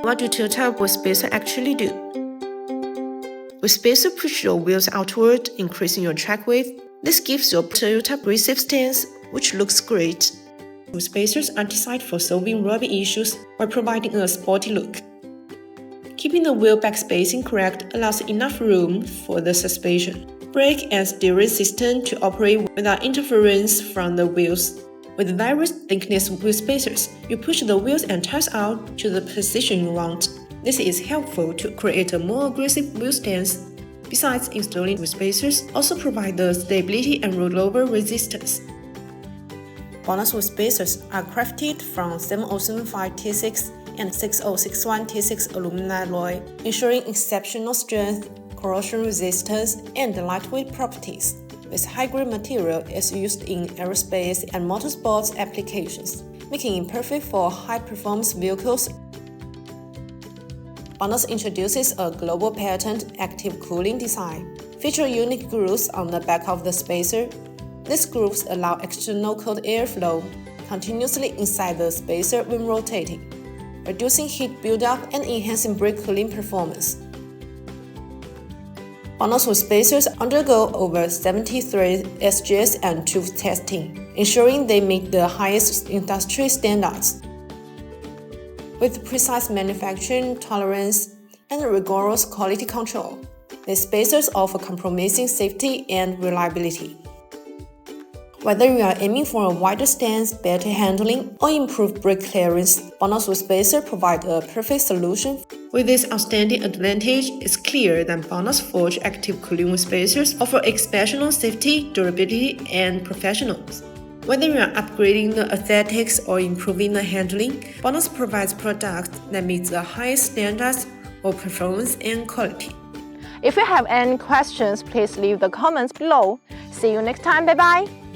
What do Toyota wheel spacer actually do? Wheel spacer push your wheels outward, increasing your track width. This gives your Toyota aggressive stance, which looks great. Wheel spacers are designed for solving rubbing issues while providing a sporty look. Keeping the wheel back spacing correct allows enough room for the suspension, brake and steering system to operate without interference from the wheels. With various thickness wheel spacers, you push the wheels and tires out to the position you want. This is helpful to create a more aggressive wheel stance. Besides, installing wheel spacers also provide the stability and rollover resistance. BONOSS wheel spacers are crafted from 7075-T6 and 6061-T6 aluminum alloy, ensuring exceptional strength, corrosion resistance, and lightweight properties. This high-grade material is used in aerospace and motorsports applications, making it perfect for high-performance vehicles. BONOSS introduces a global patent active cooling design, featuring unique grooves on the back of the spacer. These grooves allow external cold airflow continuously inside the spacer when rotating, reducing heat buildup and enhancing brake cooling performance. BONOSS wheel spacers undergo over 73 SGS and tooth testing, ensuring they meet the highest industry standards. With precise manufacturing tolerance and rigorous quality control, these spacers offer compromising safety and reliability. Whether you are aiming for a wider stance, better handling, or improved brake clearance, BONOSS wheel spacer provides a perfect solution. With this outstanding advantage, it's clear that BONOSS Forge active cooling wheel spacers offer exceptional safety, durability, and professionalism. Whether you are upgrading the aesthetics or improving the handling, BONOSS provides products that meet the highest standards of performance and quality. If you have any questions, please leave the comments below. See you next time. Bye-bye.